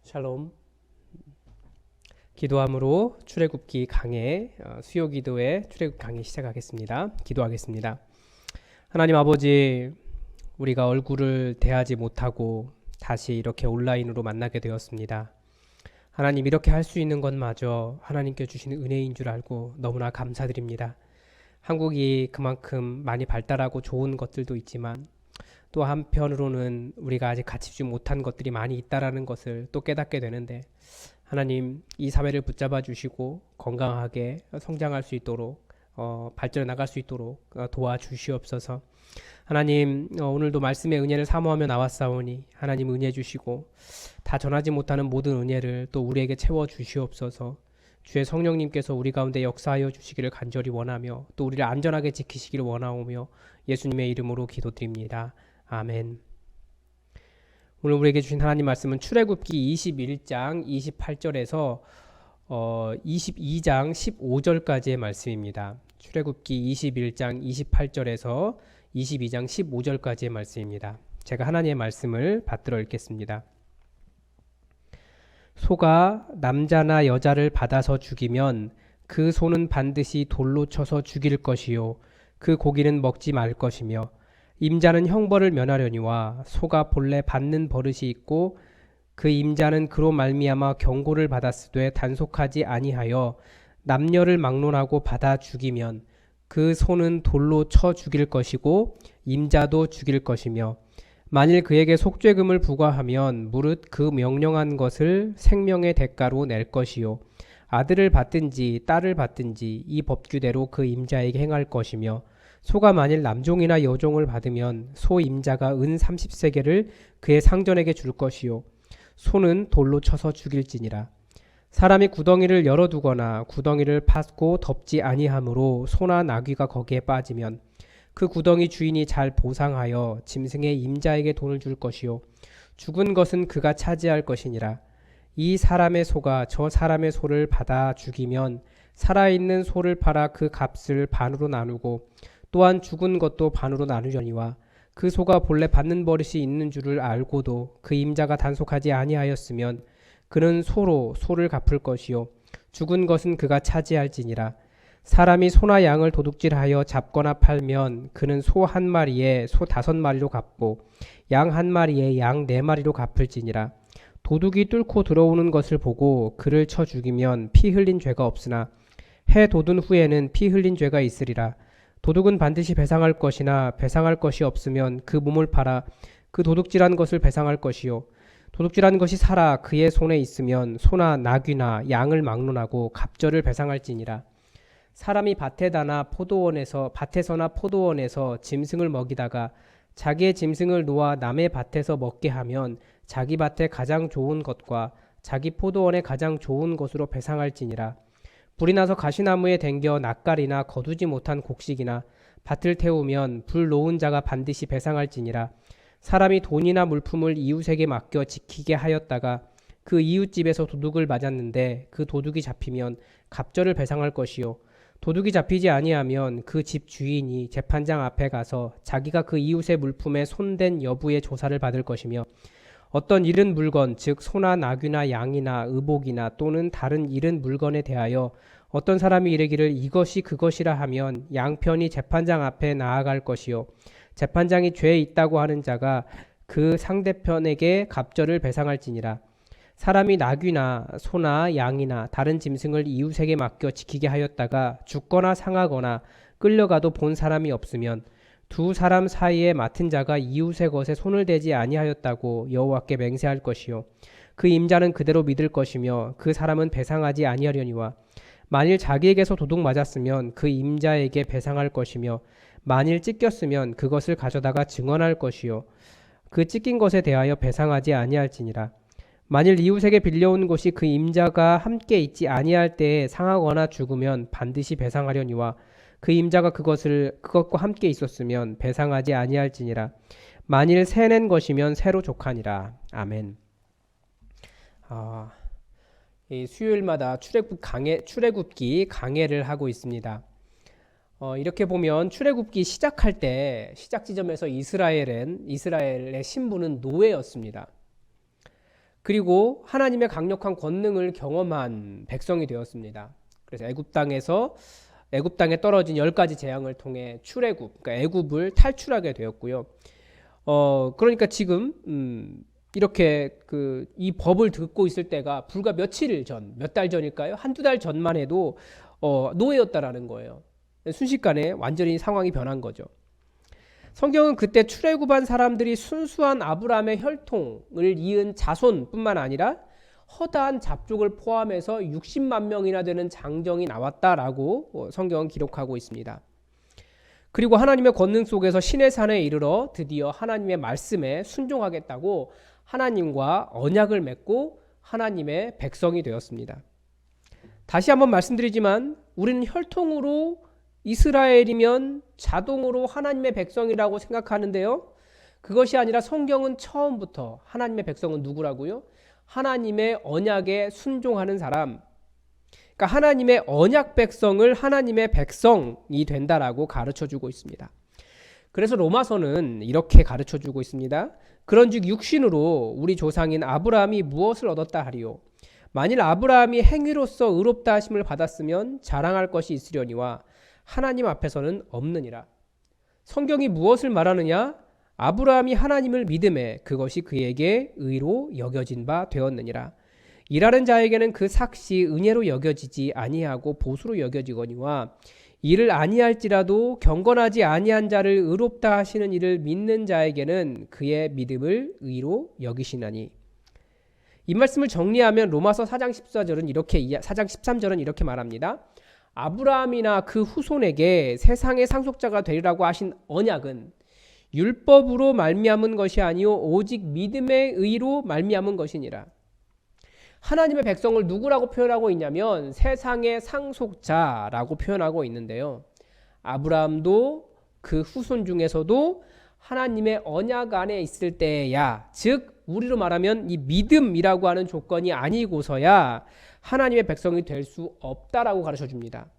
샬롬. 기도함으로 출애굽기 강해 수요 기도의 출애굽 강해 시작하겠습니다. 기도하겠습니다. 하나님 아버지, 우리가 얼굴을 대하지 못하고 다시 이렇게 온라인으로 만나게 되었습니다. 하나님, 이렇게 할 수 있는 것마저 하나님께 주시는 은혜인 줄 알고 너무나 감사드립니다. 한국이 그만큼 많이 발달하고 좋은 것들도 있지만 또 한편으로는 우리가 아직 갖추지 못한 것들이 많이 있다라는 것을 또 깨닫게 되는데, 하나님, 이 사회를 붙잡아 주시고 건강하게 성장할 수 있도록 발전해 나갈 수 있도록 도와주시옵소서. 하나님, 오늘도 말씀의 은혜를 사모하며 나왔사오니 하나님 은혜 주시고 다 전하지 못하는 모든 은혜를 또 우리에게 채워 주시옵소서. 주의 성령님께서 우리 가운데 역사하여 주시기를 간절히 원하며 또 우리를 안전하게 지키시기를 원하오며 예수님의 이름으로 기도드립니다. 아멘. 오늘 우리에게 주신 하나님 말씀은 출애굽기 21장 28절에서 22장 15절까지의 말씀입니다. 출애굽기 21장 28절에서 22장 15절까지의 말씀입니다. 제가 하나님의 말씀을 받들어 읽겠습니다. 소가 남자나 여자를 받아서 죽이면 그 소는 반드시 돌로 쳐서 죽일 것이요 그 고기는 먹지 말 것이며, 임자는 형벌을 면하려니와 소가 본래 받는 버릇이 있고 그 임자는 그로 말미암아 경고를 받았으되 단속하지 아니하여 남녀를 막론하고 받아 죽이면 그 소는 돌로 쳐 죽일 것이고 임자도 죽일 것이며, 만일 그에게 속죄금을 부과하면 무릇 그 명령한 것을 생명의 대가로 낼 것이요 아들을 받든지 딸을 받든지 이 법규대로 그 임자에게 행할 것이며, 소가 만일 남종이나 여종을 받으면 소 임자가 은 30세겔을 그의 상전에게 줄 것이요 소는 돌로 쳐서 죽일지니라. 사람이 구덩이를 열어두거나 구덩이를 파고 덮지 아니하므로 소나 나귀가 거기에 빠지면 그 구덩이 주인이 잘 보상하여 짐승의 임자에게 돈을 줄 것이요 죽은 것은 그가 차지할 것이니라. 이 사람의 소가 저 사람의 소를 받아 죽이면 살아있는 소를 팔아 그 값을 반으로 나누고 또한 죽은 것도 반으로 나누려니와, 그 소가 본래 받는 버릇이 있는 줄을 알고도 그 임자가 단속하지 아니하였으면 그는 소로 소를 갚을 것이요 죽은 것은 그가 차지할지니라. 사람이 소나 양을 도둑질하여 잡거나 팔면 그는 소 한 마리에 소 5마리로 갚고 양 한 마리에 양 4마리로 갚을지니라. 도둑이 뚫고 들어오는 것을 보고 그를 쳐 죽이면 피 흘린 죄가 없으나 해 돋은 후에는 피 흘린 죄가 있으리라. 도둑은 반드시 배상할 것이나 배상할 것이 없으면 그 몸을 팔아 그 도둑질한 것을 배상할 것이요 도둑질한 것이 살아 그의 손에 있으면 소나 나귀나 양을 막론하고 갑절을 배상할지니라. 사람이 밭에서나 포도원에서 짐승을 먹이다가 자기의 짐승을 놓아 남의 밭에서 먹게 하면 자기 밭에 가장 좋은 것과 자기 포도원에 가장 좋은 것으로 배상할지니라. 불이 나서 가시나무에 댕겨 낯갈이나 거두지 못한 곡식이나 밭을 태우면 불 놓은 자가 반드시 배상할지니라. 사람이 돈이나 물품을 이웃에게 맡겨 지키게 하였다가 그 이웃집에서 도둑을 맞았는데 그 도둑이 잡히면 갑절을 배상할 것이요 도둑이 잡히지 아니하면 그 집 주인이 재판장 앞에 가서 자기가 그 이웃의 물품에 손댄 여부의 조사를 받을 것이며, 어떤 잃은 물건, 즉 소나 나귀나 양이나 의복이나 또는 다른 잃은 물건에 대하여 어떤 사람이 이르기를 이것이 그것이라 하면 양편이 재판장 앞에 나아갈 것이요 재판장이 죄 있다고 하는 자가 그 상대편에게 갑절을 배상할지니라. 사람이 나귀나 소나 양이나 다른 짐승을 이웃에게 맡겨 지키게 하였다가 죽거나 상하거나 끌려가도 본 사람이 없으면 두 사람 사이에 맡은 자가 이웃의 것에 손을 대지 아니하였다고 여호와께 맹세할 것이요 그 임자는 그대로 믿을 것이며 그 사람은 배상하지 아니하려니와, 만일 자기에게서 도둑 맞았으면 그 임자에게 배상할 것이며 만일 찢겼으면 그것을 가져다가 증언할 것이요 그 찢긴 것에 대하여 배상하지 아니할지니라. 만일 이웃에게 빌려온 것이 그 임자가 함께 있지 아니할 때에 상하거나 죽으면 반드시 배상하려니와, 그 임자가 그것과 함께 있었으면 배상하지 아니할지니라. 만일 새낸 것이면 새로 족하니라. 아멘. 이 수요일마다 출애굽기 강해를 하고 있습니다. 이렇게 보면 출애굽기 시작할 때 시작 지점에서 이스라엘의 신분은 노예였습니다. 그리고 하나님의 강력한 권능을 경험한 백성이 되었습니다. 그래서 애굽 땅에 떨어진 10가지 재앙을 통해 출애굽, 그러니까 애굽을 탈출하게 되었고요. 그러니까 지금 이렇게 이 법을 듣고 있을 때가 불과 며칠 전, 몇 달 전일까요? 한두 달 전만 해도 노예였다라는 거예요. 순식간에 완전히 상황이 변한 거죠. 성경은 그때 출애굽한 사람들이 순수한 아브라함의 혈통을 이은 자손뿐만 아니라 허다한 잡족을 포함해서 60만 명이나 되는 장정이 나왔다라고 성경은 기록하고 있습니다. 그리고 하나님의 권능 속에서 신의 산에 이르러 드디어 하나님의 말씀에 순종하겠다고 하나님과 언약을 맺고 하나님의 백성이 되었습니다. 다시 한번 말씀드리지만 우리는 혈통으로 이스라엘이면 자동으로 하나님의 백성이라고 생각하는데요. 그것이 아니라 성경은 처음부터 하나님의 백성은 누구라고요? 하나님의 언약에 순종하는 사람, 그러니까 하나님의 언약 백성을 하나님의 백성이 된다라고 가르쳐주고 있습니다. 그래서 로마서는 이렇게 가르쳐주고 있습니다. 그런즉 육신으로 우리 조상인 아브라함이 무엇을 얻었다 하리요? 만일 아브라함이 행위로서 의롭다 하심을 받았으면 자랑할 것이 있으려니와 하나님 앞에서는 없느니라. 성경이 무엇을 말하느냐? 아브라함이 하나님을 믿음에 그것이 그에게 의로 여겨진 바 되었느니라. 일하는 자에게는 그 삭시 은혜로 여겨지지 아니하고 보수로 여겨지거니와 이를 아니할지라도 경건하지 아니한 자를 의롭다 하시는 이를 믿는 자에게는 그의 믿음을 의로 여기시나니. 이 말씀을 정리하면 로마서 4장 13절은 이렇게 말합니다. 아브라함이나 그 후손에게 세상의 상속자가 되리라고 하신 언약은 율법으로 말미암은 것이 아니요 오직 믿음의 의로 말미암은 것이니라. 하나님의 백성을 누구라고 표현하고 있냐면 세상의 상속자라고 표현하고 있는데요. 아브라함도 그 후손 중에서도 하나님의 언약 안에 있을 때야, 즉 우리로 말하면 이 믿음이라고 하는 조건이 아니고서야 하나님의 백성이 될 수 없다라고 가르쳐 줍니다.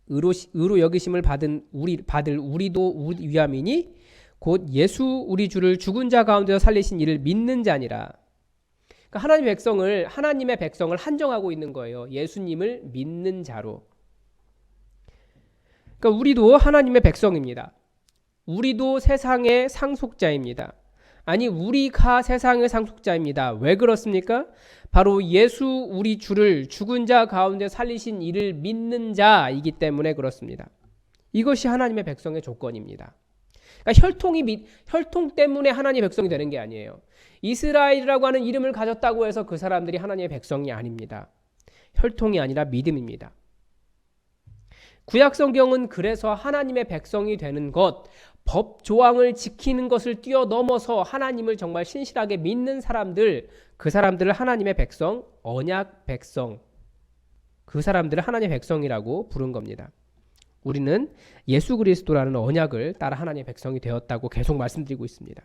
의로 여기심을 받을 우리도 위함이니 곧 예수 우리 주를 죽은 자 가운데서 살리신 이를 믿는 자니라. 그러니까 하나님의 백성을 한정하고 있는 거예요. 예수님을 믿는 자로. 그러니까 우리도 하나님의 백성입니다. 우리도 세상의 상속자입니다. 아니, 우리가 세상의 상속자입니다. 왜 그렇습니까? 바로 예수 우리 주를 죽은 자 가운데 살리신 이를 믿는 자이기 때문에 그렇습니다. 이것이 하나님의 백성의 조건입니다. 그러니까 혈통 때문에 하나님의 백성이 되는 게 아니에요. 이스라엘이라고 하는 이름을 가졌다고 해서 그 사람들이 하나님의 백성이 아닙니다. 혈통이 아니라 믿음입니다. 구약 성경은 그래서 하나님의 백성이 되는 것, 법 조항을 지키는 것을 뛰어넘어서 하나님을 정말 신실하게 믿는 사람들, 그 사람들을 하나님의 백성, 언약 백성, 그 사람들을 하나님의 백성이라고 부른 겁니다. 우리는 예수 그리스도라는 언약을 따라 하나님의 백성이 되었다고 계속 말씀드리고 있습니다.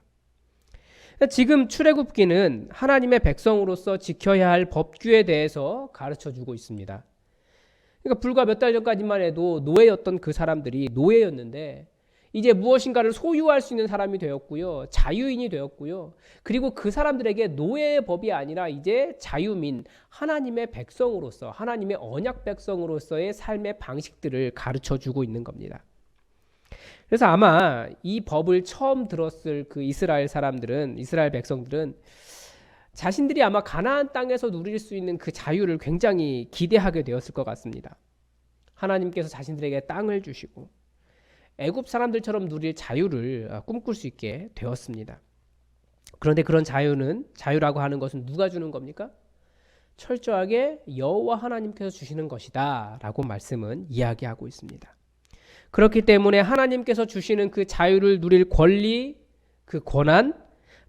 지금 출애굽기는 하나님의 백성으로서 지켜야 할 법규에 대해서 가르쳐주고 있습니다. 그러니까 불과 몇 달 전까지만 해도 노예였던 그 사람들이 노예였는데 이제 무엇인가를 소유할 수 있는 사람이 되었고요. 자유인이 되었고요. 그리고 그 사람들에게 노예의 법이 아니라 이제 자유민, 하나님의 백성으로서, 하나님의 언약 백성으로서의 삶의 방식들을 가르쳐주고 있는 겁니다. 그래서 아마 이 법을 처음 들었을 그 이스라엘 백성들은 자신들이 아마 가나안 땅에서 누릴 수 있는 그 자유를 굉장히 기대하게 되었을 것 같습니다. 하나님께서 자신들에게 땅을 주시고 애굽 사람들처럼 누릴 자유를 꿈꿀 수 있게 되었습니다. 그런데 그런 자유라고 하는 것은 누가 주는 겁니까? 철저하게 여호와 하나님께서 주시는 것이다 라고 말씀은 이야기하고 있습니다. 그렇기 때문에 하나님께서 주시는 그 자유를 누릴 권리, 그 권한,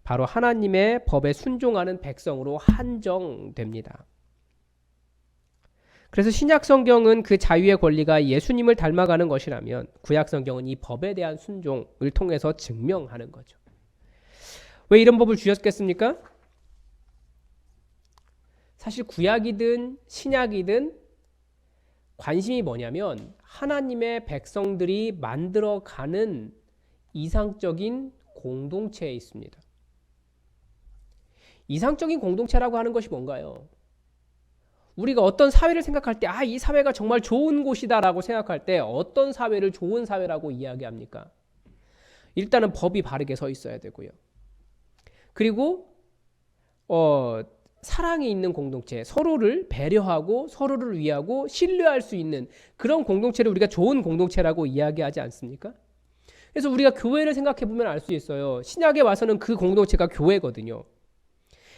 바로 하나님의 법에 순종하는 백성으로 한정됩니다. 그래서 신약 성경은 그 자유의 권리가 예수님을 닮아가는 것이라면 구약 성경은 이 법에 대한 순종을 통해서 증명하는 거죠. 왜 이런 법을 주셨겠습니까? 사실 구약이든 신약이든 관심이 뭐냐면 하나님의 백성들이 만들어가는 이상적인 공동체에 있습니다. 이상적인 공동체라고 하는 것이 뭔가요? 우리가 어떤 사회를 생각할 때, 이 사회가 정말 좋은 곳이다라고 생각할 때 어떤 사회를 좋은 사회라고 이야기합니까? 일단은 법이 바르게 서 있어야 되고요. 그리고 사랑이 있는 공동체, 서로를 배려하고 서로를 위하고 신뢰할 수 있는 그런 공동체를 우리가 좋은 공동체라고 이야기하지 않습니까? 그래서 우리가 교회를 생각해 보면 알 수 있어요. 신약에 와서는 그 공동체가 교회거든요.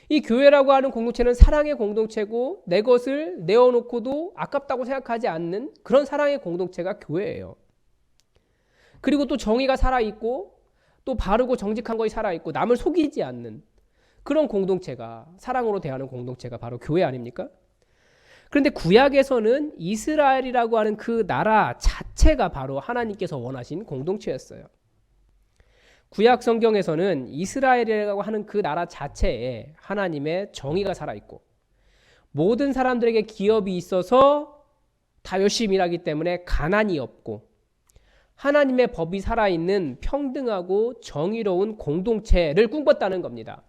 이 교회라고 하는 공동체는 사랑의 공동체고 내 것을 내어놓고도 아깝다고 생각하지 않는 그런 사랑의 공동체가 교회예요. 그리고 또 정의가 살아있고 또 바르고 정직한 것이 살아있고 남을 속이지 않는 그런 공동체가, 사랑으로 대하는 공동체가 바로 교회 아닙니까? 그런데 구약에서는 이스라엘이라고 하는 그 나라 자체가 바로 하나님께서 원하신 공동체였어요. 구약 성경에서는 이스라엘이라고 하는 그 나라 자체에 하나님의 정의가 살아있고 모든 사람들에게 기업이 있어서 다 열심히 일하기 때문에 가난이 없고 하나님의 법이 살아있는 평등하고 정의로운 공동체를 꿈꿨다는 겁니다.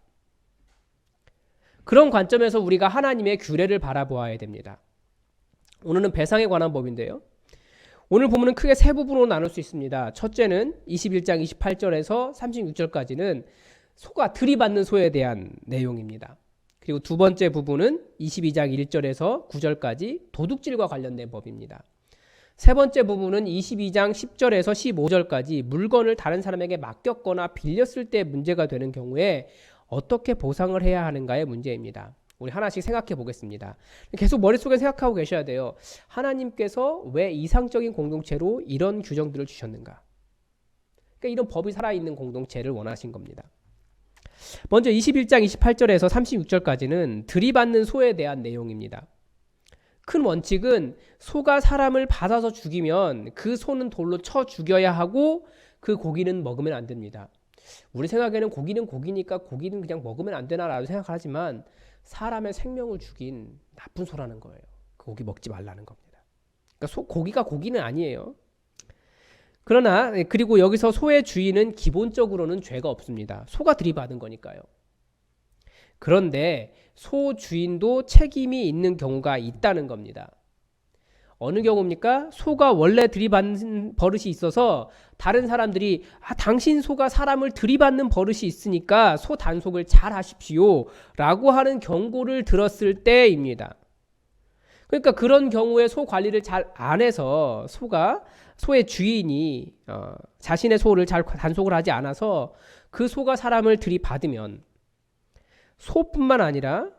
그런 관점에서 우리가 하나님의 규례를 바라보아야 됩니다. 오늘은 배상에 관한 법인데요. 오늘 본문은 크게 세 부분으로 나눌 수 있습니다. 첫째는 21장 28절에서 36절까지는 소가 들이받는 소에 대한 내용입니다. 그리고 두 번째 부분은 22장 1절에서 9절까지 도둑질과 관련된 법입니다. 세 번째 부분은 22장 10절에서 15절까지 물건을 다른 사람에게 맡겼거나 빌렸을 때 문제가 되는 경우에 어떻게 보상을 해야 하는가의 문제입니다. 우리 하나씩 생각해 보겠습니다. 계속 머릿속에 생각하고 계셔야 돼요. 하나님께서 왜 이상적인 공동체로 이런 규정들을 주셨는가? 그러니까 이런 법이 살아있는 공동체를 원하신 겁니다. 먼저 21장 28절에서 36절까지는 들이받는 소에 대한 내용입니다. 큰 원칙은 소가 사람을 받아서 죽이면 그 소는 돌로 쳐 죽여야 하고 그 고기는 먹으면 안 됩니다. 우리 생각에는 고기는 고기니까 고기는 그냥 먹으면 안 되나라고 생각하지만 사람의 생명을 죽인 나쁜 소라는 거예요. 그 고기 먹지 말라는 겁니다. 그러니까 고기가 고기는 아니에요. 그러나 그리고 여기서 소의 주인은 기본적으로는 죄가 없습니다. 소가 들이받은 거니까요. 그런데 소 주인도 책임이 있는 경우가 있다는 겁니다. 어느 경우입니까? 소가 원래 들이받는 버릇이 있어서 다른 사람들이 당신 소가 사람을 들이받는 버릇이 있으니까 소 단속을 잘 하십시오 라고 하는 경고를 들었을 때입니다. 그러니까 그런 경우에 소 관리를 잘 안 해서 소의 주인이 자신의 소를 잘 단속을 하지 않아서 그 소가 사람을 들이받으면 소뿐만 아니라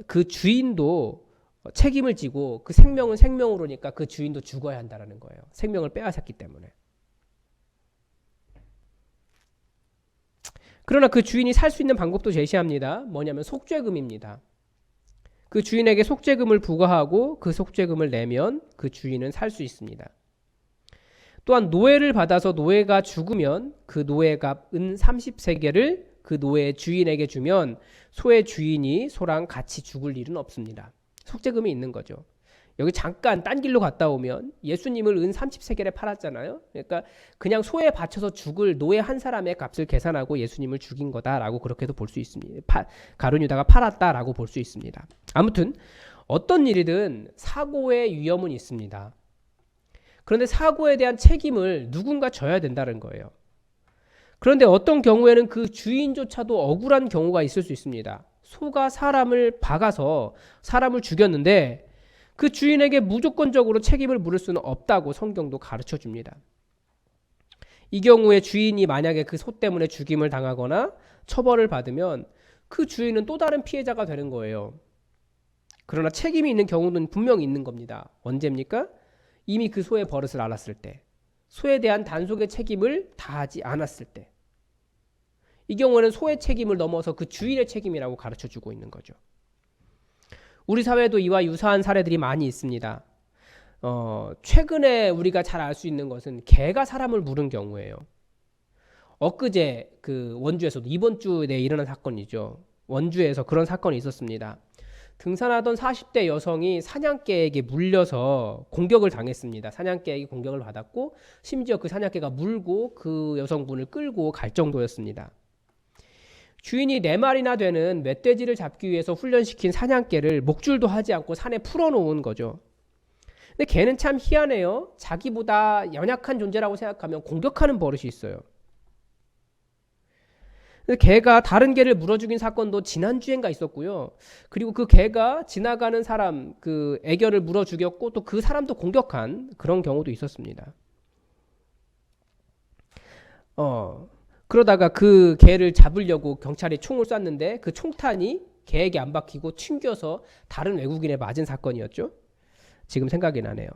그 주인도 책임을 지고 그 생명은 생명으로니까 그 주인도 죽어야 한다는 거예요. 생명을 빼앗았기 때문에. 그러나 그 주인이 살 수 있는 방법도 제시합니다. 뭐냐면 속죄금입니다. 그 주인에게 속죄금을 부과하고 그 속죄금을 내면 그 주인은 살 수 있습니다. 또한 노예를 받아서 노예가 죽으면 그 노예값 은 30세겔을 그 노예의 주인에게 주면 소의 주인이 소랑 같이 죽을 일은 없습니다. 속죄금이 있는 거죠. 여기 잠깐 딴 길로 갔다 오면 예수님을 은 30세겔에 팔았잖아요. 그러니까 그냥 소에 바쳐서 죽을 노예 한 사람의 값을 계산하고 예수님을 죽인 거다라고 그렇게도 볼 수 있습니다. 가룟 유다가 팔았다라고 볼 수 있습니다. 아무튼 어떤 일이든 사고의 위험은 있습니다. 그런데 사고에 대한 책임을 누군가 져야 된다는 거예요. 그런데 어떤 경우에는 그 주인조차도 억울한 경우가 있을 수 있습니다. 소가 사람을 박아서 사람을 죽였는데 그 주인에게 무조건적으로 책임을 물을 수는 없다고 성경도 가르쳐 줍니다. 이 경우에 주인이 만약에 그 소 때문에 죽임을 당하거나 처벌을 받으면 그 주인은 또 다른 피해자가 되는 거예요. 그러나 책임이 있는 경우는 분명히 있는 겁니다. 언제입니까? 이미 그 소의 버릇을 알았을 때, 소에 대한 단속의 책임을 다하지 않았을 때, 이 경우에는 소의 책임을 넘어서 그 주인의 책임이라고 가르쳐주고 있는 거죠. 우리 사회도 이와 유사한 사례들이 많이 있습니다. 최근에 우리가 잘 알 수 있는 것은 개가 사람을 물은 경우예요. 엊그제 그 원주에서도 이번 주에 일어난 사건이죠. 원주에서 그런 사건이 있었습니다. 등산하던 40대 여성이 사냥개에게 물려서 공격을 당했습니다. 사냥개에게 공격을 받았고 심지어 그 사냥개가 물고 그 여성분을 끌고 갈 정도였습니다. 주인이 4마리나 되는 멧돼지를 잡기 위해서 훈련시킨 사냥개를 목줄도 하지 않고 산에 풀어놓은 거죠. 근데 개는 참 희한해요. 자기보다 연약한 존재라고 생각하면 공격하는 버릇이 있어요. 개가 다른 개를 물어 죽인 사건도 지난주엔가 있었고요. 그리고 그 개가 지나가는 사람 그 애견을 물어 죽였고 또 그 사람도 공격한 그런 경우도 있었습니다. 그러다가 그 개를 잡으려고 경찰이 총을 쐈는데 그 총탄이 개에게 안 박히고 튕겨서 다른 외국인에 맞은 사건이었죠. 지금 생각이 나네요.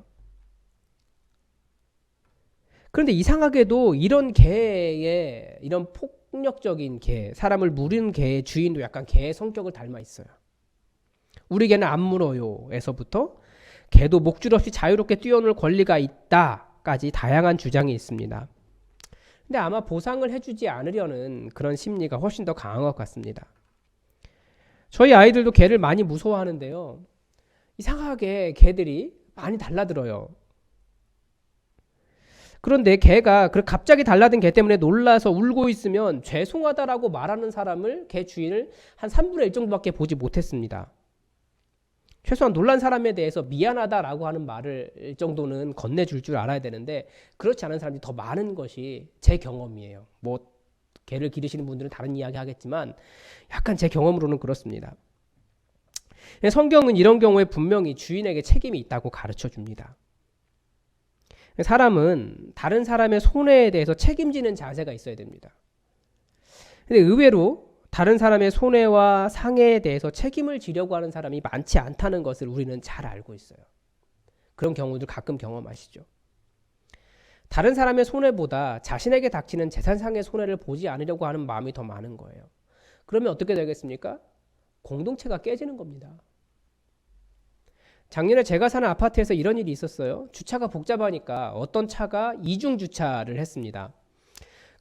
그런데 이상하게도 이런 개의 이런 폭력적인 개, 사람을 무리는 개의 주인도 약간 개의 성격을 닮아 있어요. 우리 개는 안 물어요 에서부터 개도 목줄 없이 자유롭게 뛰어놀 권리가 있다까지 다양한 주장이 있습니다. 근데 아마 보상을 해주지 않으려는 그런 심리가 훨씬 더 강한 것 같습니다. 저희 아이들도 개를 많이 무서워하는데요. 이상하게 개들이 많이 달라들어요. 그런데 개가 갑자기 달라든 개 때문에 놀라서 울고 있으면 죄송하다라고 말하는 사람을 개 주인을 한 3분의 1 정도밖에 보지 못했습니다. 최소한 놀란 사람에 대해서 미안하다라고 하는 말을 정도는 건네줄 줄 알아야 되는데 그렇지 않은 사람이 더 많은 것이 제 경험이에요. 뭐 개를 기르시는 분들은 다른 이야기 하겠지만 약간 제 경험으로는 그렇습니다. 성경은 이런 경우에 분명히 주인에게 책임이 있다고 가르쳐 줍니다. 사람은 다른 사람의 손해에 대해서 책임지는 자세가 있어야 됩니다. 근데 의외로 다른 사람의 손해와 상해에 대해서 책임을 지려고 하는 사람이 많지 않다는 것을 우리는 잘 알고 있어요. 그런 경우들 가끔 경험하시죠. 다른 사람의 손해보다 자신에게 닥치는 재산상의 손해를 보지 않으려고 하는 마음이 더 많은 거예요. 그러면 어떻게 되겠습니까? 공동체가 깨지는 겁니다. 작년에 제가 사는 아파트에서 이런 일이 있었어요. 주차가 복잡하니까 어떤 차가 이중 주차를 했습니다.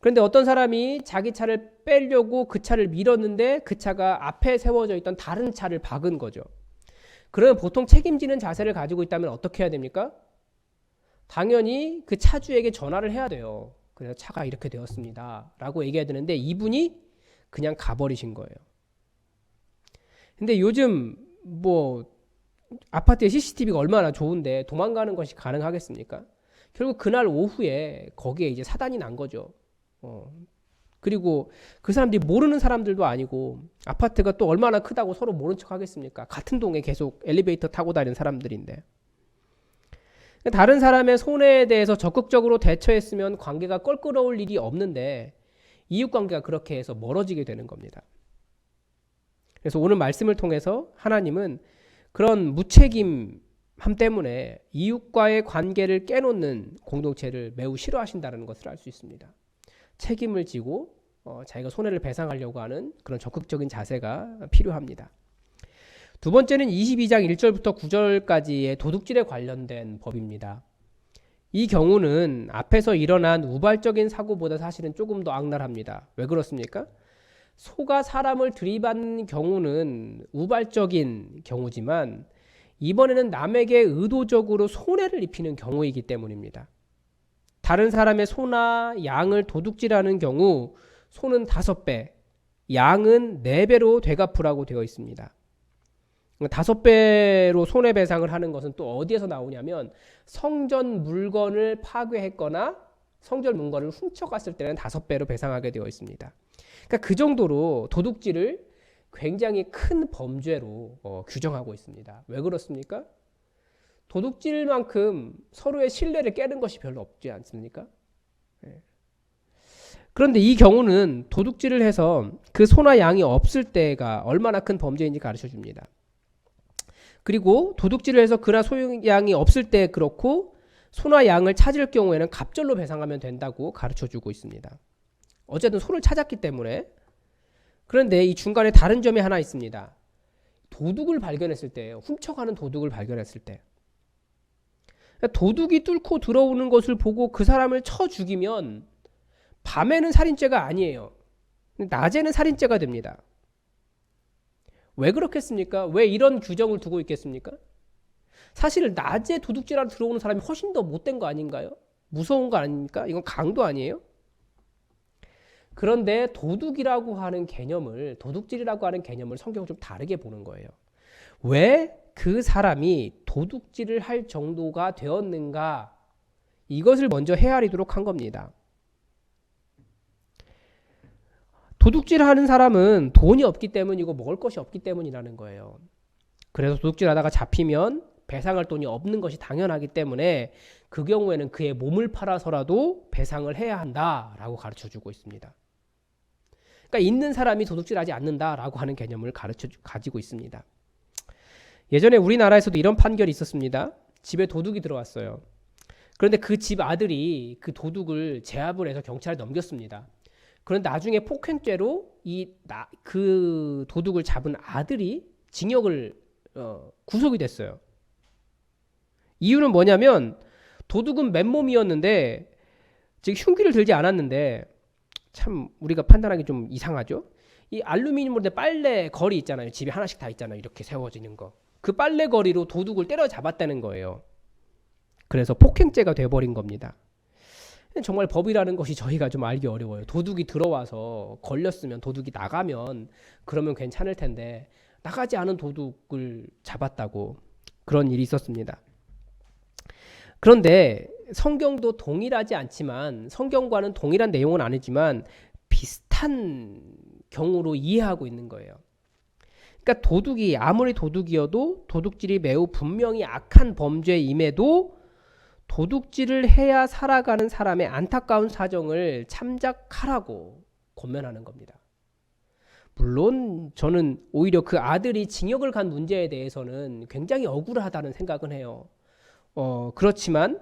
그런데 어떤 사람이 자기 차를 빼려고 그 차를 밀었는데 그 차가 앞에 세워져 있던 다른 차를 박은 거죠. 그러면 보통 책임지는 자세를 가지고 있다면 어떻게 해야 됩니까? 당연히 그 차주에게 전화를 해야 돼요. 그래서 차가 이렇게 되었습니다 라고 얘기해야 되는데 이분이 그냥 가버리신 거예요. 근데 요즘 뭐 아파트에 CCTV가 얼마나 좋은데 도망가는 것이 가능하겠습니까? 결국 그날 오후에 거기에 이제 사단이 난 거죠. 그리고 그 사람들이 모르는 사람들도 아니고 아파트가 또 얼마나 크다고 서로 모른 척 하겠습니까? 같은 동에 계속 엘리베이터 타고 다니는 사람들인데. 다른 사람의 손해에 대해서 적극적으로 대처했으면 관계가 껄끄러울 일이 없는데 이웃관계가 그렇게 해서 멀어지게 되는 겁니다. 그래서 오늘 말씀을 통해서 하나님은 그런 무책임함 때문에 이웃과의 관계를 깨놓는 공동체를 매우 싫어하신다는 것을 알 수 있습니다. 책임을 지고 자기가 손해를 배상하려고 하는 그런 적극적인 자세가 필요합니다. 두 번째는 22장 1절부터 9절까지의 도둑질에 관련된 법입니다. 이 경우는 앞에서 일어난 우발적인 사고보다 사실은 조금 더 악랄합니다. 왜 그렇습니까? 소가 사람을 들이받는 경우는 우발적인 경우지만 이번에는 남에게 의도적으로 손해를 입히는 경우이기 때문입니다. 다른 사람의 소나 양을 도둑질하는 경우 소는 5배, 양은 4배로 되갚으라고 되어 있습니다. 5배로 손해배상을 하는 것은 또 어디에서 나오냐면 성전 물건을 파괴했거나 성전 물건을 훔쳐갔을 때는 5배로 배상하게 되어 있습니다. 그러니까 그 정도로 도둑질을 굉장히 큰 범죄로 규정하고 있습니다. 왜 그렇습니까? 도둑질만큼 서로의 신뢰를 깨는 것이 별로 없지 않습니까? 그런데 이 경우는 도둑질을 해서 그 소나 양이 없을 때가 얼마나 큰 범죄인지 가르쳐 줍니다. 그리고 도둑질을 해서 그나 소양이 없을 때 그렇고 소나 양을 찾을 경우에는 갑절로 배상하면 된다고 가르쳐 주고 있습니다. 어쨌든 소를 찾았기 때문에. 그런데 이 중간에 다른 점이 하나 있습니다. 도둑을 발견했을 때예요. 훔쳐가는 도둑을 발견했을 때. 도둑이 뚫고 들어오는 것을 보고 그 사람을 쳐 죽이면 밤에는 살인죄가 아니에요. 낮에는 살인죄가 됩니다. 왜 그렇겠습니까? 왜 이런 규정을 두고 있겠습니까? 사실 낮에 도둑질하러 들어오는 사람이 훨씬 더 못된 거 아닌가요? 무서운 거 아닙니까? 이건 강도 아니에요? 그런데 도둑이라고 하는 개념을, 도둑질이라고 하는 개념을 성경은 좀 다르게 보는 거예요. 왜 그 사람이 도둑질을 할 정도가 되었는가? 이것을 먼저 헤아리도록 한 겁니다. 도둑질하는 사람은 돈이 없기 때문이고 먹을 것이 없기 때문이라는 거예요. 그래서 도둑질하다가 잡히면 배상할 돈이 없는 것이 당연하기 때문에 그 경우에는 그의 몸을 팔아서라도 배상을 해야 한다라고 가르쳐주고 있습니다. 그러니까 있는 사람이 도둑질하지 않는다라고 하는 개념을 가지고 있습니다. 예전에 우리나라에서도 이런 판결이 있었습니다. 집에 도둑이 들어왔어요. 그런데 그 집 아들이 그 도둑을 제압을 해서 경찰에 넘겼습니다. 그런데 나중에 폭행죄로 그 도둑을 잡은 아들이 징역을 구속이 됐어요. 이유는 뭐냐면 도둑은 맨몸이었는데 즉 흉기를 들지 않았는데, 참 우리가 판단하기 좀 이상하죠. 이 알루미늄으로 된 빨래 거리 있잖아요. 집에 하나씩 다 있잖아요. 이렇게 세워지는 거. 그 빨래 거리로 도둑을 때려잡았다는 거예요. 그래서 폭행죄가 돼버린 겁니다. 정말 법이라는 것이 저희가 좀 알기 어려워요. 도둑이 들어와서 걸렸으면, 도둑이 나가면 그러면 괜찮을 텐데 나가지 않은 도둑을 잡았다고, 그런 일이 있었습니다. 그런데 성경도 동일하지 않지만, 성경과는 동일한 내용은 아니지만 비슷한 경우로 이해하고 있는 거예요. 그러니까 도둑이 아무리 도둑이어도 도둑질이 매우 분명히 악한 범죄임에도 도둑질을 해야 살아가는 사람의 안타까운 사정을 참작하라고 권면하는 겁니다. 물론 저는 오히려 그 아들이 징역을 간 문제에 대해서는 굉장히 억울하다는 생각은 해요. 그렇지만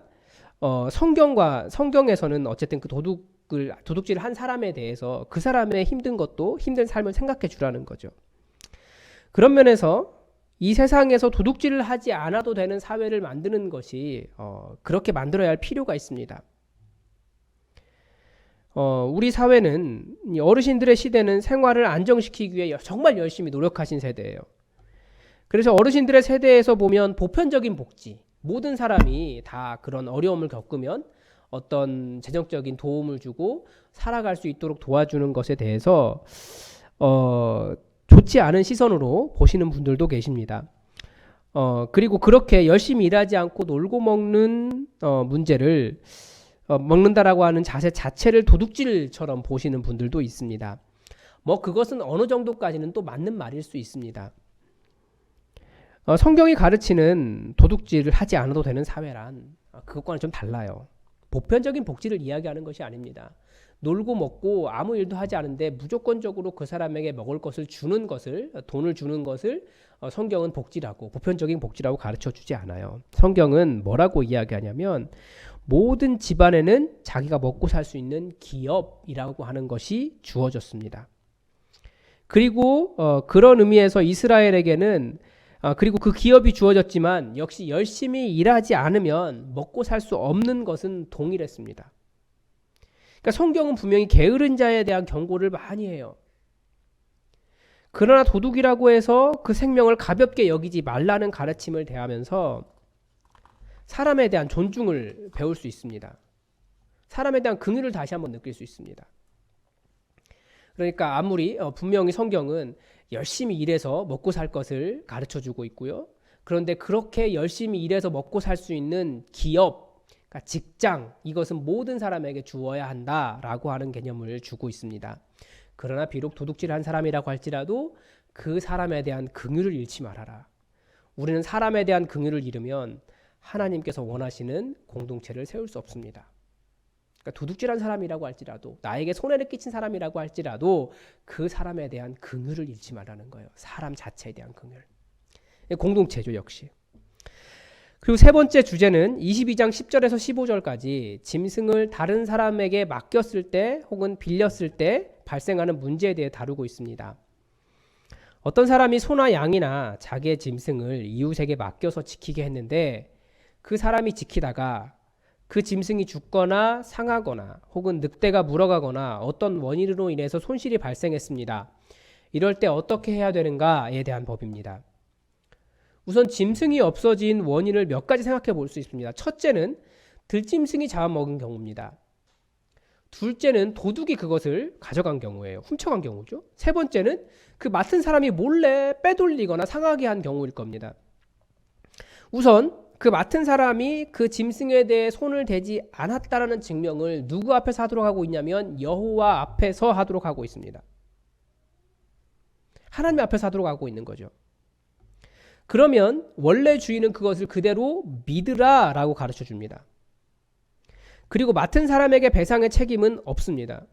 성경에서는 어쨌든 그 도둑질을 한 사람에 대해서 그 사람의 힘든 삶을 생각해 주라는 거죠. 그런 면에서 이 세상에서 도둑질을 하지 않아도 되는 사회를 만드는 것이 그렇게 만들어야 할 필요가 있습니다. 우리 사회는, 어르신들의 시대는 생활을 안정시키기 위해 정말 열심히 노력하신 세대예요. 그래서 어르신들의 세대에서 보면 보편적인 복지, 모든 사람이 다 그런 어려움을 겪으면 어떤 재정적인 도움을 주고 살아갈 수 있도록 도와주는 것에 대해서 좋지 않은 시선으로 보시는 분들도 계십니다. 그리고 그렇게 열심히 일하지 않고 놀고 먹는 문제를 먹는다라고 하는 자세 자체를 도둑질처럼 보시는 분들도 있습니다. 그것은 어느 정도까지는 또 맞는 말일 수 있습니다. 성경이 가르치는 도둑질을 하지 않아도 되는 사회란 그것과는 좀 달라요. 보편적인 복지를 이야기하는 것이 아닙니다. 놀고 먹고 아무 일도 하지 않은데 무조건적으로 그 사람에게 먹을 것을 주는 것을, 돈을 주는 것을 성경은 복지라고, 보편적인 복지라고 가르쳐 주지 않아요. 성경은 뭐라고 이야기하냐면 모든 집안에는 자기가 먹고 살 수 있는 기업이라고 하는 것이 주어졌습니다. 그리고 그런 의미에서 이스라엘에게는 그리고 그 기업이 주어졌지만 역시 열심히 일하지 않으면 먹고 살 수 없는 것은 동일했습니다. 그러니까 성경은 분명히 게으른 자에 대한 경고를 많이 해요. 그러나 도둑이라고 해서 그 생명을 가볍게 여기지 말라는 가르침을 대하면서 사람에 대한 존중을 배울 수 있습니다. 사람에 대한 긍휼을 다시 한번 느낄 수 있습니다. 그러니까 아무리 분명히 성경은 열심히 일해서 먹고 살 것을 가르쳐주고 있고요. 그런데 그렇게 열심히 일해서 먹고 살 수 있는 기업, 그러니까 직장, 이것은 모든 사람에게 주어야 한다라고 하는 개념을 주고 있습니다. 그러나 비록 도둑질한 사람이라고 할지라도 그 사람에 대한 긍휼을 잃지 말아라. 우리는 사람에 대한 긍휼을 잃으면 하나님께서 원하시는 공동체를 세울 수 없습니다. 그러니까 도둑질한 사람이라고 할지라도, 나에게 손해를 끼친 사람이라고 할지라도 그 사람에 대한 긍휼을 잃지 말라는 거예요. 사람 자체에 대한 긍휼. 공동체죠, 역시. 그리고 세 번째 주제는 22장 10절에서 15절까지 짐승을 다른 사람에게 맡겼을 때 혹은 빌렸을 때 발생하는 문제에 대해 다루고 있습니다. 어떤 사람이 소나 양이나 자기의 짐승을 이웃에게 맡겨서 지키게 했는데 그 사람이 지키다가 그 짐승이 죽거나 상하거나 혹은 늑대가 물어가거나 어떤 원인으로 인해서 손실이 발생했습니다. 이럴 때 어떻게 해야 되는가에 대한 법입니다. 우선 짐승이 없어진 원인을 몇 가지 생각해 볼 수 있습니다. 첫째는 들짐승이 잡아먹은 경우입니다. 둘째는 도둑이 그것을 가져간 경우예요. 훔쳐간 경우죠. 세 번째는 그 맡은 사람이 몰래 빼돌리거나 상하게 한 경우일 겁니다. 우선 그 맡은 사람이 그 짐승에 대해 손을 대지 않았다라는 증명을 누구 앞에서 하도록 하고 있냐면 여호와 앞에서 하도록 하고 있습니다. 하나님 앞에서 하도록 하고 있는 거죠. 그러면 원래 주인은 그것을 그대로 믿으라 라고 가르쳐 줍니다. 그리고 맡은 사람에게 배상의 책임은 없습니다.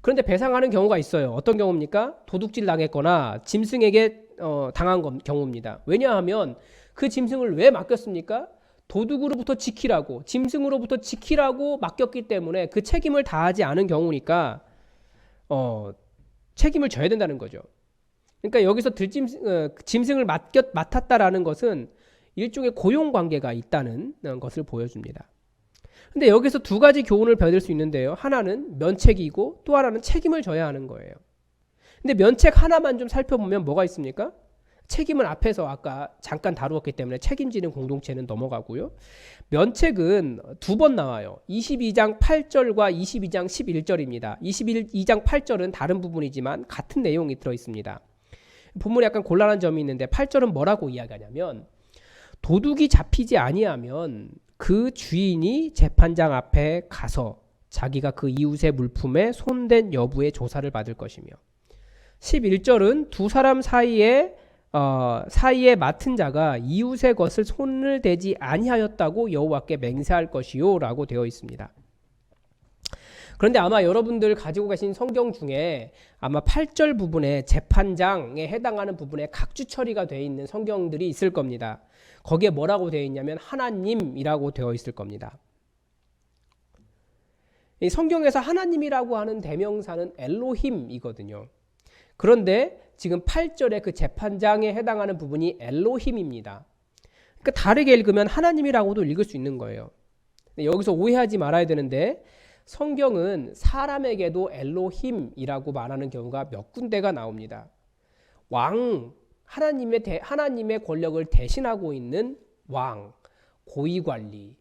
그런데 배상하는 경우가 있어요. 어떤 경우입니까? 도둑질 당했거나 짐승에게 당한 경우입니다. 왜냐하면 그 짐승을 왜 맡겼습니까? 도둑으로부터 지키라고, 짐승으로부터 지키라고 맡겼기 때문에 그 책임을 다하지 않은 경우니까 책임을 져야 된다는 거죠. 그러니까 여기서 짐승을 맡았다라는 것은 일종의 고용관계가 있다는 것을 보여줍니다. 근데 여기서 두 가지 교훈을 받을 수 있는데요. 하나는 면책이고 또 하나는 책임을 져야 하는 거예요. 근데 면책 하나만 좀 살펴보면 뭐가 있습니까? 책임은 앞에서 아까 잠깐 다루었기 때문에 책임지는 공동체는 넘어가고요. 면책은 두 번 나와요. 22장 8절과 22장 11절입니다. 22장 8절은 다른 부분이지만 같은 내용이 들어있습니다. 본문에 약간 곤란한 점이 있는데 8절은 뭐라고 이야기하냐면 도둑이 잡히지 아니하면 그 주인이 재판장 앞에 가서 자기가 그 이웃의 물품에 손댄 여부의 조사를 받을 것이며 11절은 두 사람 사이에 맡은 자가 이웃의 것을 손을 대지 아니하였다고 여호와께 맹세할 것이요 라고 되어 있습니다. 그런데 아마 여러분들 가지고 계신 성경 중에 아마 8절 부분에 재판장에 해당하는 부분에 각주 처리가 되어 있는 성경들이 있을 겁니다. 거기에 뭐라고 되어 있냐면 하나님이라고 되어 있을 겁니다. 이 성경에서 하나님이라고 하는 대명사는 엘로힘이거든요. 그런데 지금 8절에 그 재판장에 해당하는 부분이 엘로힘입니다. 그러니까 다르게 읽으면 하나님이라고도 읽을 수 있는 거예요. 여기서 오해하지 말아야 되는데 성경은 사람에게도 엘로힘이라고 말하는 경우가 몇 군데가 나옵니다. 왕, 하나님의 권력을 대신하고 있는 왕, 고위관리,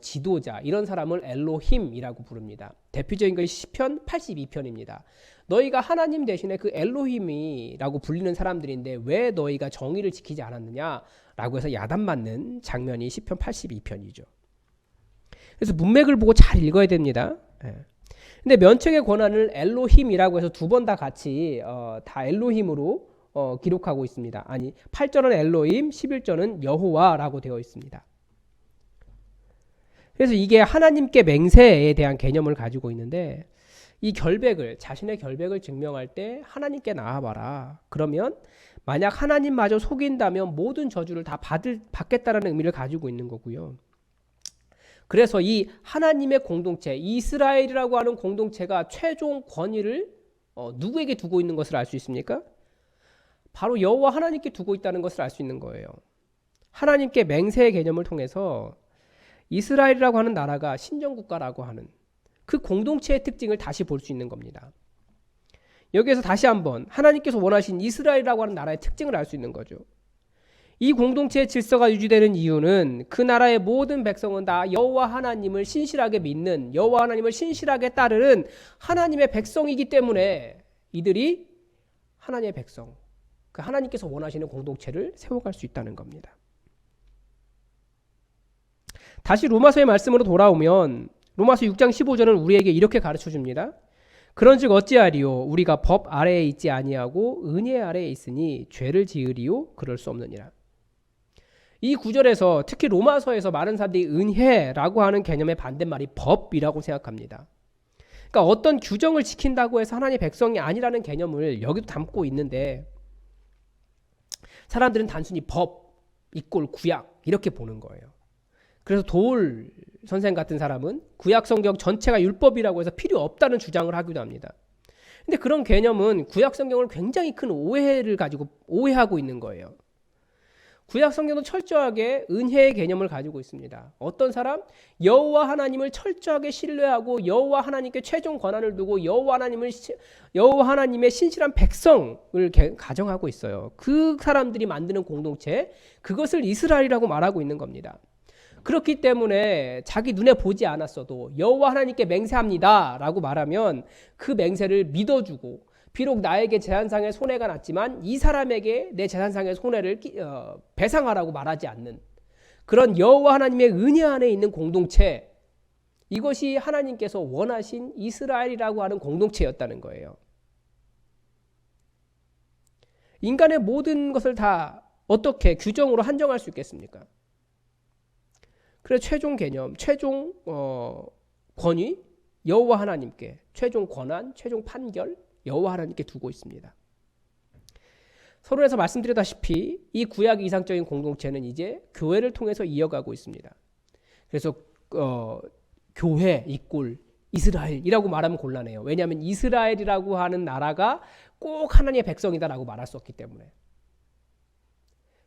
지도자 이런 사람을 엘로힘이라고 부릅니다. 대표적인 것이 시편 82편입니다. 너희가 하나님 대신에 그 엘로힘이라고 불리는 사람들인데 왜 너희가 정의를 지키지 않았느냐라고 해서 야단맞는 장면이 시편 82편이죠. 그래서 문맥을 보고 잘 읽어야 됩니다. 근데 면책의 권한을 엘로힘이라고 해서 두 번 다 같이 다 엘로힘으로 기록하고 있습니다. 아니 8절은 엘로힘, 11절은 여호와라고 되어 있습니다. 그래서 이게 하나님께 맹세에 대한 개념을 가지고 있는데 이 자신의 결백을 증명할 때 하나님께 나아봐라. 그러면 만약 하나님마저 속인다면 모든 저주를 다 받겠다라는 의미를 가지고 있는 거고요. 그래서 이 하나님의 공동체, 이스라엘이라고 하는 공동체가 최종 권위를 누구에게 두고 있는 것을 알 수 있습니까? 바로 여호와 하나님께 두고 있다는 것을 알 수 있는 거예요. 하나님께 맹세의 개념을 통해서 이스라엘이라고 하는 나라가 신정국가라고 하는 그 공동체의 특징을 다시 볼 수 있는 겁니다. 여기에서 다시 한번 하나님께서 원하신 이스라엘이라고 하는 나라의 특징을 알 수 있는 거죠. 이 공동체의 질서가 유지되는 이유는 그 나라의 모든 백성은 다 여호와 하나님을 신실하게 믿는, 여호와 하나님을 신실하게 따르는 하나님의 백성이기 때문에 이들이 하나님의 백성, 그 하나님께서 원하시는 공동체를 세워갈 수 있다는 겁니다. 다시 로마서의 말씀으로 돌아오면 로마서 6장 15절은 우리에게 이렇게 가르쳐 줍니다. 그런즉 어찌하리요? 우리가 법 아래에 있지 아니하고 은혜 아래에 있으니 죄를 지으리요? 그럴 수 없느니라. 이 구절에서 특히 로마서에서 많은 사람들이 은혜라고 하는 개념의 반대말이 법이라고 생각합니다. 그러니까 어떤 규정을 지킨다고 해서 하나님의 백성이 아니라는 개념을 여기도 담고 있는데 사람들은 단순히 법, 이꼴 구약 이렇게 보는 거예요. 그래서 도울 선생 같은 사람은 구약 성경 전체가 율법이라고 해서 필요 없다는 주장을 하기도 합니다. 근데 그런 개념은 구약 성경을 굉장히 큰 오해를 가지고 오해하고 있는 거예요. 구약 성경은 철저하게 은혜의 개념을 가지고 있습니다. 어떤 사람? 여호와 하나님을 철저하게 신뢰하고 여호와 하나님께 최종 권한을 두고 여호와 하나님의 신실한 백성을 가정하고 있어요. 그 사람들이 만드는 공동체, 그것을 이스라엘이라고 말하고 있는 겁니다. 그렇기 때문에 자기 눈에 보지 않았어도 여호와 하나님께 맹세합니다 라고 말하면 그 맹세를 믿어주고, 비록 나에게 재산상의 손해가 났지만 이 사람에게 내 재산상의 손해를 배상하라고 말하지 않는 그런 여호와 하나님의 은혜 안에 있는 공동체, 이것이 하나님께서 원하신 이스라엘이라고 하는 공동체였다는 거예요. 인간의 모든 것을 다 어떻게 규정으로 한정할 수 있겠습니까? 그래서 최종 개념, 최종 권위 여호와 하나님께, 최종 권한, 최종 판결 여호와 하나님께 두고 있습니다. 서론에서 말씀드렸다시피 이 구약의 이상적인 공동체는 이제 교회를 통해서 이어가고 있습니다. 그래서 교회 이꼴 이스라엘이라고 말하면 곤란해요. 왜냐하면 이스라엘이라고 하는 나라가 꼭 하나님의 백성이다라고 말할 수 없기 때문에.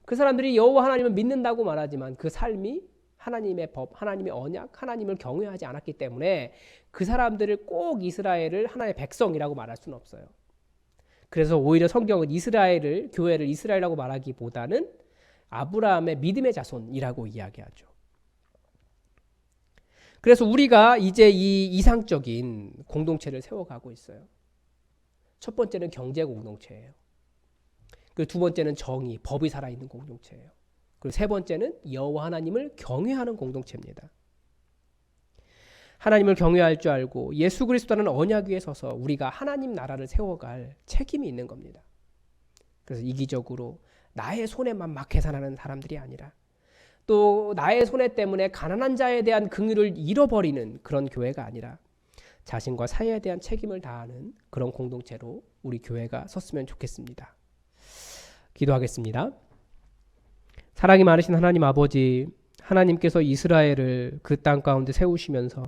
그 사람들이 여호와 하나님을 믿는다고 말하지만 그 삶이 하나님의 법, 하나님의 언약, 하나님을 경외하지 않았기 때문에 그 사람들을 꼭 이스라엘을 하나님의 백성이라고 말할 수는 없어요. 그래서 오히려 성경은 이스라엘을, 교회를 이스라엘이라고 말하기보다는 아브라함의 믿음의 자손이라고 이야기하죠. 그래서 우리가 이제 이 이상적인 공동체를 세워가고 있어요. 첫 번째는 경제 공동체예요. 그리고 두 번째는 정의, 법이 살아있는 공동체예요. 그리고 세 번째는 여호와 하나님을 경외하는 공동체입니다. 하나님을 경외할 줄 알고 예수 그리스도라는 언약 위에 서서 우리가 하나님 나라를 세워갈 책임이 있는 겁니다. 그래서 이기적으로 나의 손에만 막 계산하는 사람들이 아니라, 또 나의 손해 때문에 가난한 자에 대한 긍휼을 잃어버리는 그런 교회가 아니라 자신과 사회에 대한 책임을 다하는 그런 공동체로 우리 교회가 섰으면 좋겠습니다. 기도하겠습니다. 사랑이 많으신 하나님 아버지, 하나님께서 이스라엘을 그 땅 가운데 세우시면서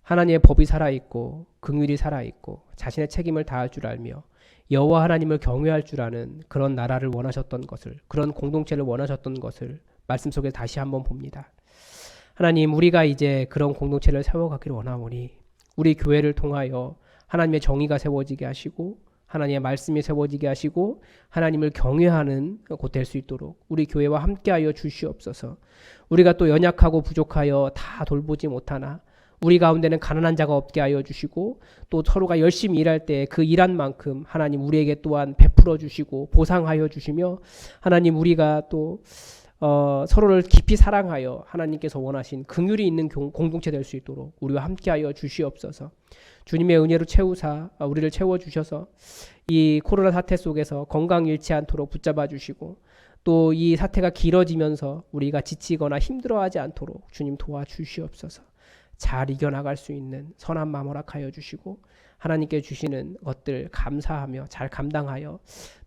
하나님의 법이 살아있고 긍휼이 살아있고 자신의 책임을 다할 줄 알며 여호와 하나님을 경외할 줄 아는 그런 나라를 원하셨던 것을, 그런 공동체를 원하셨던 것을 말씀 속에 다시 한번 봅니다. 하나님, 우리가 이제 그런 공동체를 세워가기를 원하오니 우리 교회를 통하여 하나님의 정의가 세워지게 하시고 하나님의 말씀이 세워지게 하시고 하나님을 경외하는 곳 될 수 있도록 우리 교회와 함께하여 주시옵소서. 우리가 또 연약하고 부족하여 다 돌보지 못하나 우리 가운데는 가난한 자가 없게 하여 주시고, 또 서로가 열심히 일할 때 그 일한 만큼 하나님 우리에게 또한 베풀어 주시고 보상하여 주시며, 하나님 우리가 또 서로를 깊이 사랑하여 하나님께서 원하신 긍휼이 있는 공동체 될 수 있도록 우리와 함께하여 주시옵소서. 주님의 은혜로 채우사 우리를 채워주셔서 이 코로나 사태 속에서 건강 잃지 않도록 붙잡아 주시고, 또 이 사태가 길어지면서 우리가 지치거나 힘들어하지 않도록 주님 도와주시옵소서. 잘 이겨나갈 수 있는 선한 마음 허락하여 주시고, 하나님께 주시는 것들 감사하며 잘 감당하여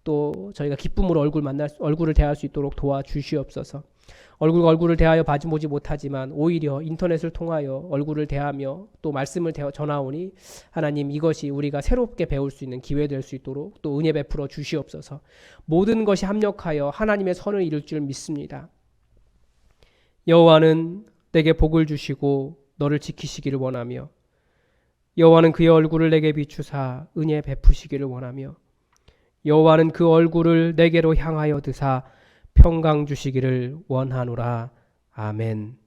또 저희가 기쁨으로 얼굴을 대할 수 있도록 도와주시옵소서. 얼굴을 대하여 보지 못하지만 오히려 인터넷을 통하여 얼굴을 대하며 또 말씀을 전하오니 하나님, 이것이 우리가 새롭게 배울 수 있는 기회 될 수 있도록 또 은혜 베풀어 주시옵소서. 모든 것이 합력하여 하나님의 선을 이룰 줄 믿습니다. 여호와는 내게 복을 주시고 너를 지키시기를 원하며, 여호와는 그의 얼굴을 내게 비추사 은혜 베푸시기를 원하며, 여호와는 그 얼굴을 내게로 향하여 드사 평강 주시기를 원하노라. 아멘.